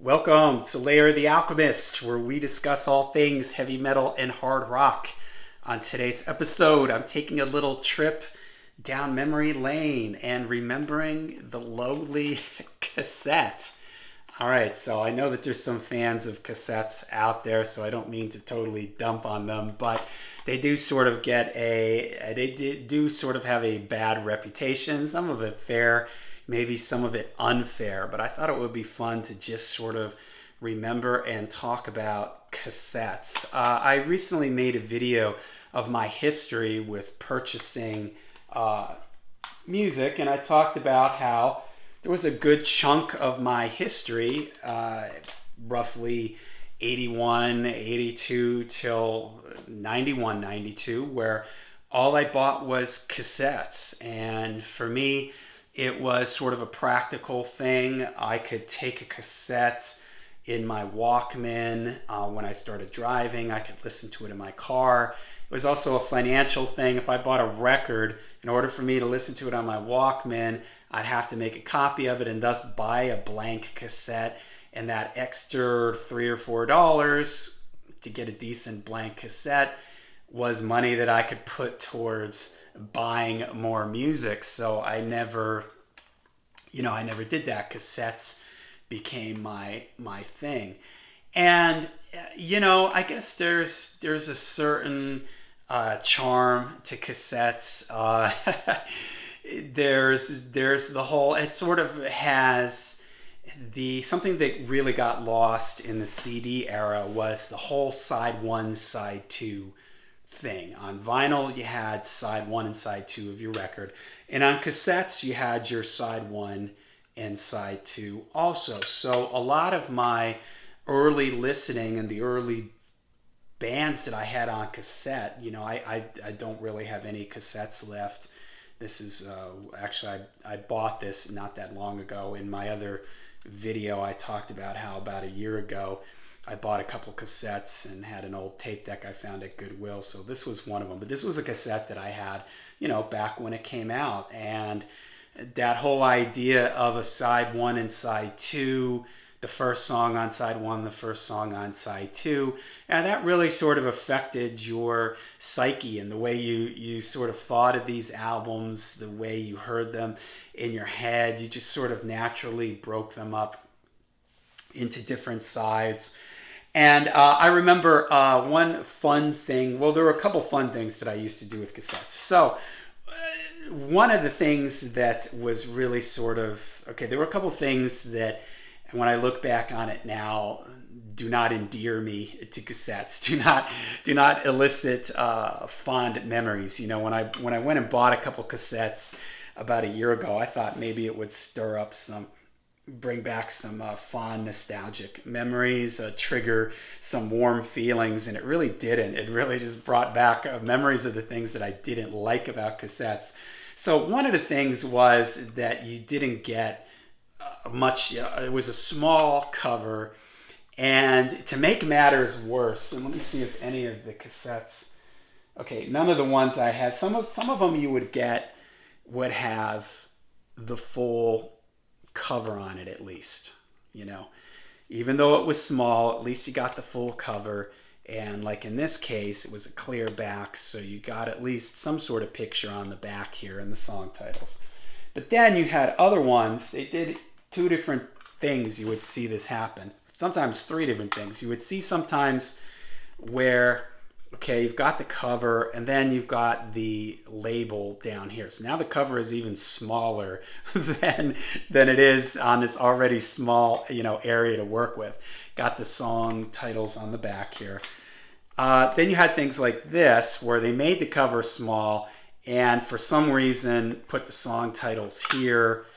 Welcome to Layer the Alchemist, where we discuss all things heavy metal and hard rock. On today's episode, I'm taking a little trip down memory lane and remembering the lowly cassette. All right, so I know that there's some fans of cassettes out there, so I don't mean to totally dump on them, but they do sort of have a bad reputation. Some of it fair, maybe some of it unfair, but I thought it would be fun to just sort of remember and talk about cassettes. I recently made a video of my history with purchasing music, and I talked about how there was a good chunk of my history, roughly 81, 82 till 91, 92, where all I bought was cassettes. And for me, it was sort of a practical thing. I could take a cassette in my Walkman when I started driving. I could listen to it in my car. It was also a financial thing. If I bought a record, in order for me to listen to it on my Walkman, I'd have to make a copy of it and thus buy a blank cassette. And that extra $3 or $4 to get a decent blank cassette was money that I could put towards buying more music. So I never did that. Cassettes became my thing. And I guess there's a certain charm to cassettes. There's the whole, it sort of has something that really got lost in the CD era was the whole side one, side two thing. On vinyl, you had side one and side two of your record. And on cassettes, you had your side one and side two also. So a lot of my early listening and the early bands that I had on cassette, I don't really have any cassettes left. This is actually, I bought this not that long ago. In my other video, I talked about how about a year ago, I bought a couple cassettes and had an old tape deck I found at Goodwill. So this was one of them. But this was a cassette that I had, back when it came out. And that whole idea of a side one and side two, the first song on side one, the first song on side two, and that really sort of affected your psyche and the way you sort of thought of these albums, the way you heard them in your head. You just sort of naturally broke them up into different sides. And I remember one fun thing. Well, there were a couple fun things that I used to do with cassettes. So one of the things that was really there were a couple things that, when I look back on it now, do not endear me to cassettes. Do not elicit fond memories. When I went and bought a couple cassettes about a year ago, I thought maybe it would bring back some fond nostalgic memories, trigger some warm feelings, and it really didn't. It really just brought back memories of the things that I didn't like about cassettes. So one of the things was that you didn't get much. It was a small cover, and to make matters worse, and let me see if any of the cassettes, none of the ones I had, some of them you would have the full cover on it, at least, even though it was small, at least you got the full cover. And like in this case, it was a clear back, so you got at least some sort of picture on the back here and the song titles. But then you had other ones. They did two different things. You would see this happen, sometimes three different things. You would see sometimes where you've got the cover and then you've got the label down here. So now the cover is even smaller than it is on this already small, area to work with. Got the song titles on the back here. Then you had things like this where they made the cover small and for some reason put the song titles here.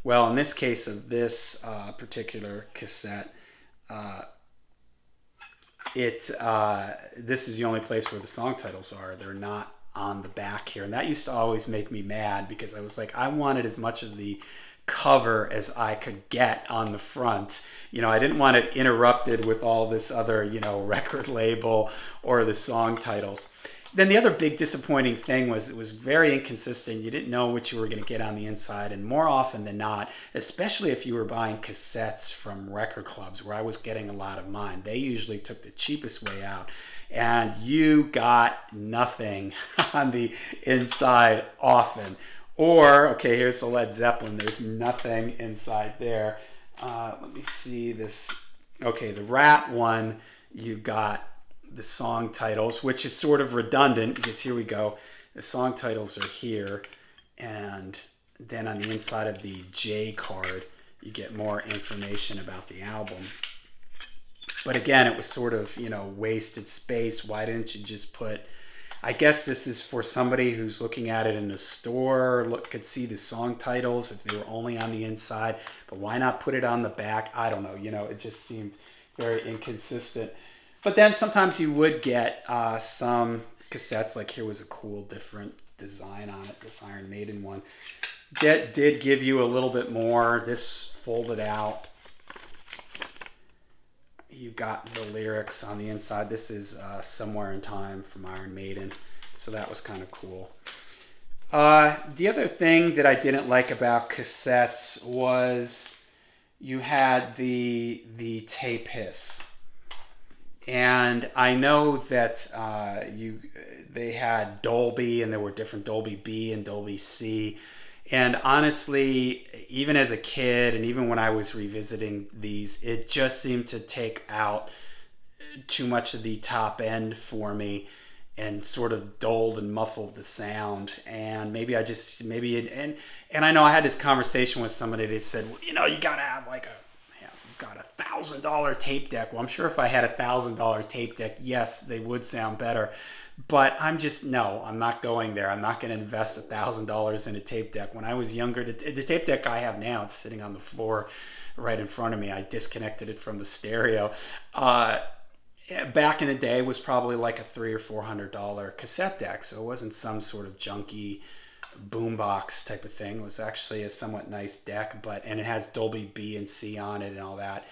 Well, in this case of this particular cassette, this is the only place where the song titles are. They're not on the back here. And that used to always make me mad because I was like, I wanted as much of the cover as I could get on the front. I didn't want it interrupted with all this other, record label or the song titles. Then the other big disappointing thing was it was very inconsistent. You didn't know what you were going to get on the inside. And more often than not, especially if you were buying cassettes from record clubs where I was getting a lot of mine, they usually took the cheapest way out. And you got nothing on the inside often. Or, okay, here's the Led Zeppelin. There's nothing inside there. Let me see this. Okay, the Rat one, you got the song titles, which is sort of redundant because here we go. The song titles are here. And then on the inside of the J card, you get more information about the album. But again, it was sort of, wasted space. Why didn't you just put... I guess this is for somebody who's looking at it in the store, could see the song titles if they were only on the inside. But why not put it on the back? I don't know. It just seemed very inconsistent. But then sometimes you would get some cassettes. Like here was a cool different design on it, this Iron Maiden one. That did give you a little bit more. This folded out. You got the lyrics on the inside. This is Somewhere in Time from Iron Maiden. So that was kind of cool. The other thing that I didn't like about cassettes was you had the tape hiss. And I know that they had Dolby, and there were different Dolby B and Dolby C. And honestly, even as a kid, and even when I was revisiting these, it just seemed to take out too much of the top end for me and sort of dulled and muffled the sound. And maybe I just, and I know I had this conversation with somebody that said, well, you gotta have like you've got $1,000 tape deck. Well, I'm sure if I had $1,000 tape deck, yes, they would sound better. But I'm not going there. I'm not going to invest $1,000 in a tape deck. When I was younger, the tape deck I have now, it's sitting on the floor right in front of me. I disconnected it from the stereo. Back in the day, it was probably like a $300 or $400 cassette deck. So it wasn't some sort of junky boombox type of thing. It was actually a somewhat nice deck, and it has Dolby B and C on it and all that.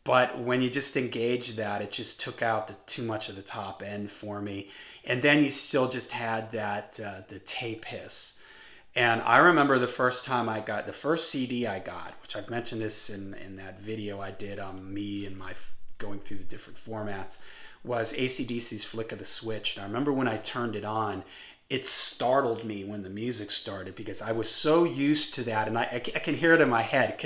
But when you just engage that, it just took out too much of the top end for me. And then you still just had that the tape hiss. And I remember the first time I got the first CD I got, which I've mentioned this in that video I did on me and my going through the different formats, was AC/DC's Flick of the Switch. And I remember when I turned it on, it startled me when the music started because I was so used to that. And I can hear it in my head.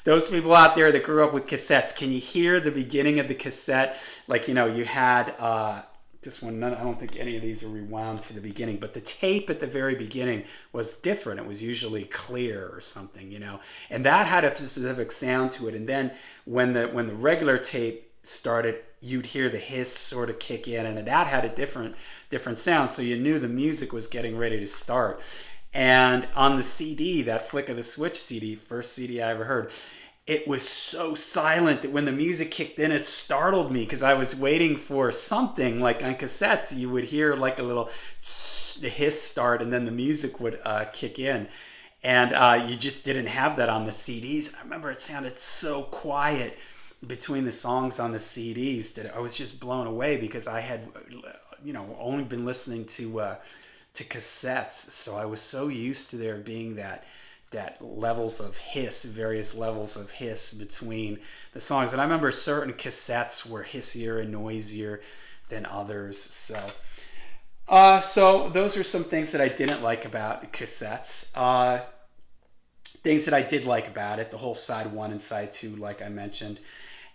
Those people out there that grew up with cassettes, can you hear the beginning of the cassette? Like, you had... this one, I don't think any of these are rewound to the beginning, but the tape at the very beginning was different. It was usually clear or something, and that had a specific sound to it. And then when the regular tape started, you'd hear the hiss sort of kick in, and that had a different sound. So you knew the music was getting ready to start. And on the CD, that Flick of the Switch CD, first CD I ever heard, it was so silent that when the music kicked in, it startled me because I was waiting for something. Like on cassettes, you would hear like a little the hiss start, and then the music would kick in. And you just didn't have that on the CDs. I remember it sounded so quiet between the songs on the CDs that I was just blown away because I had, only been listening to cassettes. So I was so used to there being that levels of hiss, various levels of hiss between the songs. And I remember certain cassettes were hissier and noisier than others. So those are some things that I didn't like about cassettes. Things that I did like about it, the whole side 1 and side 2, like I mentioned.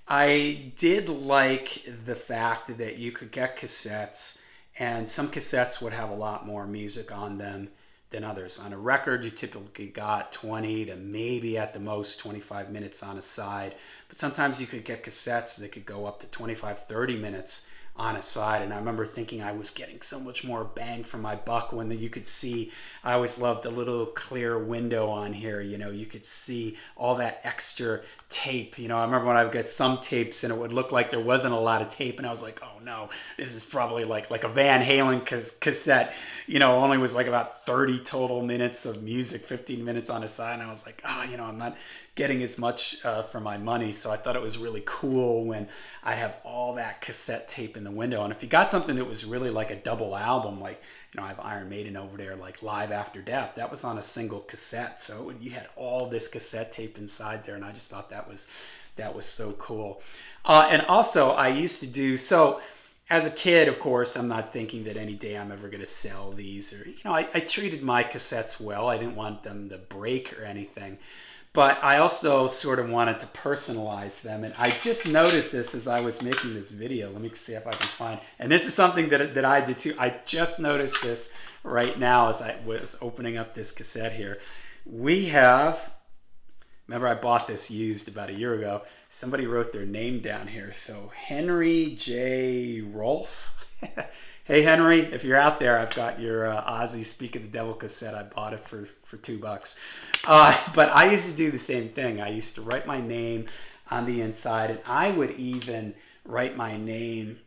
I did like the fact that you could get cassettes, and some cassettes would have a lot more music on them than others. On a record, you typically got 20 to maybe at the most 25 minutes on a side. But sometimes you could get cassettes that could go up to 25, 30 minutes on a side. And I remember thinking I was getting so much more bang for my buck when you could see, I always loved the little clear window on here. You could see all that extra tape. I remember when I would get some tapes and it would look like there wasn't a lot of tape, and I was like, oh no, this is probably like a Van Halen cassette. Only was like about 30 total minutes of music, 15 minutes on a side, and I was like, I'm not getting as much for my money. So I thought it was really cool when I have all that cassette tape in the window. And if you got something that was really like a double album, like I have Iron Maiden over there, like Live After Death, that was on a single cassette. So you had all this cassette tape inside there, and I just thought that was so cool. And also I used to do so. As a kid, of course, I'm not thinking that any day I'm ever going to sell these, or I treated my cassettes well. I didn't want them to break or anything. But I also sort of wanted to personalize them. And I just noticed this as I was making this video. Let me see if I can find. And this is something that I did too. I just noticed this right now as I was opening up this cassette here. We have, remember I bought this used about a year ago. Somebody wrote their name down here. So Henry J. Rolfe. Hey Henry, if you're out there, I've got your Ozzy Speak of the Devil cassette. I bought it for $2. But I used to do the same thing. I used to write my name on the inside, and I would even write my name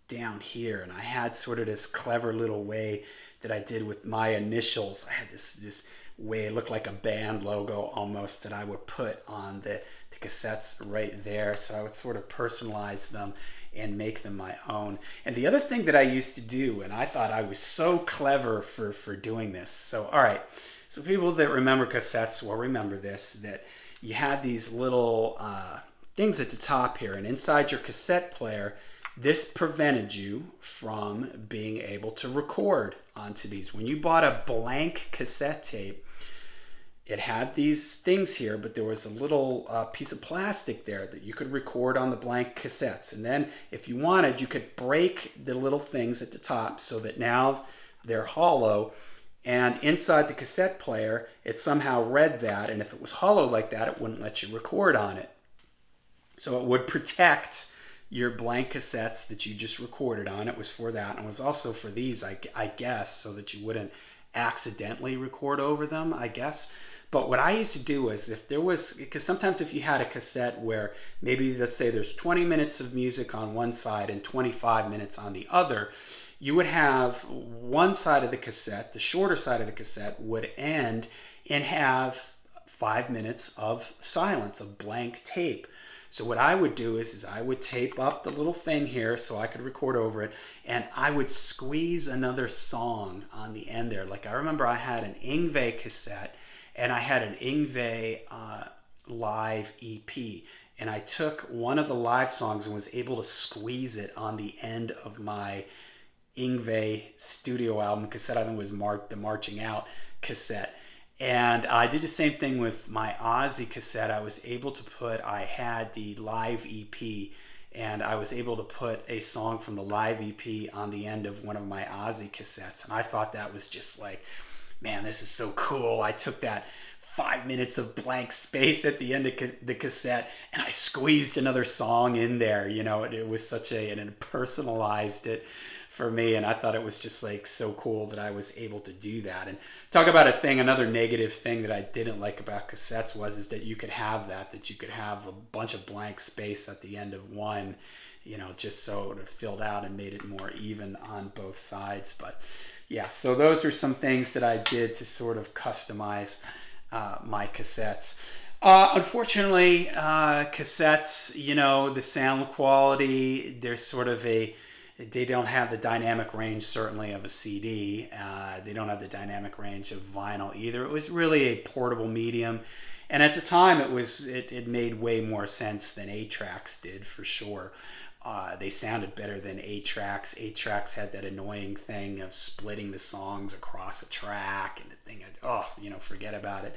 down here. And I had sort of this clever little way that I did with my initials. I had this way, it looked like a band logo almost, that I would put on the cassettes right there. So I would sort of personalize them and make them my own. And the other thing that I used to do, and I thought I was so clever for doing this. So, all right. So people that remember cassettes will remember this, that you had these little things at the top here, and inside your cassette player, this prevented you from being able to record onto these. When you bought a blank cassette tape, it had these things here, but there was a little piece of plastic there that you could record on the blank cassettes. And then if you wanted, you could break the little things at the top so that now they're hollow. And inside the cassette player, it somehow read that. And if it was hollow like that, it wouldn't let you record on it. So it would protect your blank cassettes that you just recorded on. It was for that. And it was also for these, I guess, so that you wouldn't accidentally record over them, I guess. But what I used to do was, if there was, because sometimes if you had a cassette where maybe, let's say there's 20 minutes of music on one side and 25 minutes on the other, you would have one side of the cassette, the shorter side of the cassette, would end and have 5 minutes of silence, of blank tape. So what I would do is I would tape up the little thing here so I could record over it, and I would squeeze another song on the end there. Like I remember I had an Yngwie cassette, and I had an Yngwie live EP. And I took one of the live songs and was able to squeeze it on the end of my Yngwie studio album cassette. I think it was the Marching Out cassette. And I did the same thing with my Ozzy cassette. I had the live EP, and I was able to put a song from the live EP on the end of one of my Ozzy cassettes. And I thought that was just like, man, this is so cool. I took that 5 minutes of blank space at the end of the cassette, and I squeezed another song in there. It was such and it personalized it for me, and I thought it was just like so cool that I was able to do that. And talk about another negative thing that I didn't like about cassettes is that you could have that you could have a bunch of blank space at the end of one, just so it filled out and made it more even on both sides. But yeah, so those are some things that I did to sort of customize my cassettes. Unfortunately, cassettes, the sound quality, there's sort of they don't have the dynamic range, certainly, of a CD. They don't have the dynamic range of vinyl either. It was really a portable medium. And at the time, it made way more sense than 8-tracks did, for sure. They sounded better than 8-tracks. 8-tracks had that annoying thing of splitting the songs across a track, and the thing, forget about it.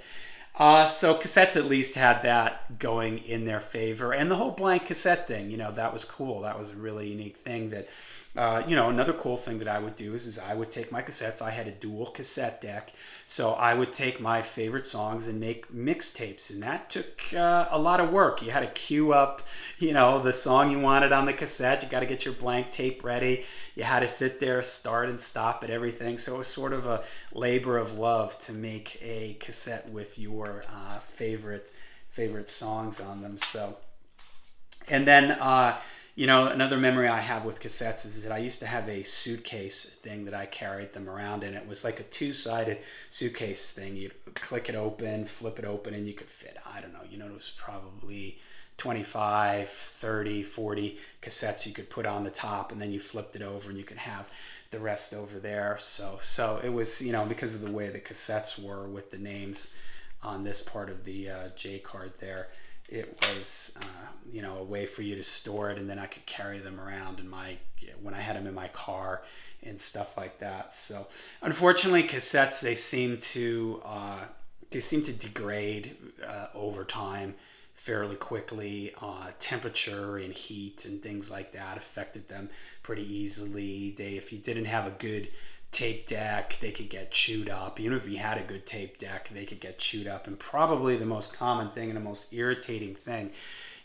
So cassettes at least had that going in their favor. And the whole blank cassette thing, that was cool. That was a really unique thing that, another cool thing that I would do is I would take my cassettes. I had a dual cassette deck. So I would take my favorite songs and make mixtapes. And that took a lot of work. You had to queue up, the song you wanted on the cassette. You got to get your blank tape ready. You had to sit there, start and stop at everything. So it was sort of a labor of love to make a cassette with your favorite favorite songs on them. So, and then another memory I have with cassettes is that I used to have a suitcase thing that I carried them around in. It was like a two-sided suitcase thing. You'd click it open, flip it open, and you could fit, I don't know, it was probably 25, 30, 40 cassettes you could put on the top, and then you flipped it over and you could have the rest over there. So it was, because of the way the cassettes were with the names on this part of the J card there, it was, a way for you to store it, and then I could carry them around when I had them in my car and stuff like that. So unfortunately, cassettes, they seem to degrade over time fairly quickly. Temperature and heat and things like that affected them pretty easily. If you didn't have a good tape deck, they could get chewed up. Even if you had a good tape deck, they could get chewed up. And probably the most common thing and the most irritating thing,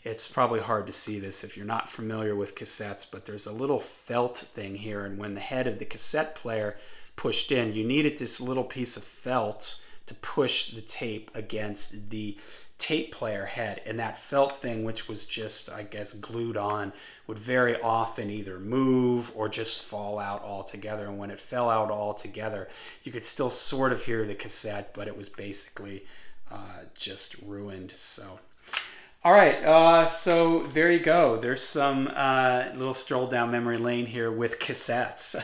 it's probably hard to see this if you're not familiar with cassettes, but there's a little felt thing here, and when the head of the cassette player pushed in, you needed this little piece of felt to push the tape against the tape player head, and that felt thing, which was just, I guess, glued on, would very often either move or just fall out altogether. And when it fell out altogether, you could still sort of hear the cassette, but it was basically just ruined. So all right, so there you go. There's some little stroll down memory lane here with cassettes.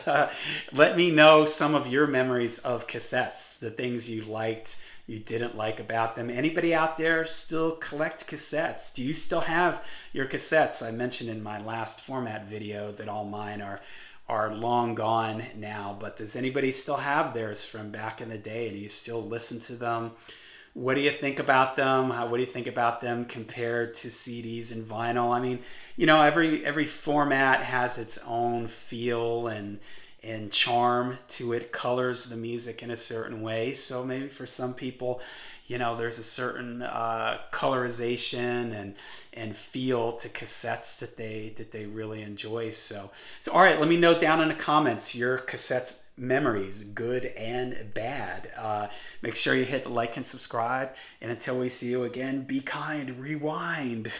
Let me know some of your memories of cassettes, the things you liked, you didn't like about them. Anybody out there still collect cassettes? Do you still have your cassettes? I mentioned in my last format video that all mine are long gone now, but does anybody still have theirs from back in the day? Do you still listen to them? What do you think about them? What do you think about them compared to CDs and vinyl? I mean, every format has its own feel and charm to it, colors the music in a certain way. So maybe for some people, there's a certain colorization and feel to cassettes that they really enjoy. So all right, let me know down in the comments your cassettes memories, good and bad. Make sure you hit like and subscribe, and until we see you again, be kind, rewind.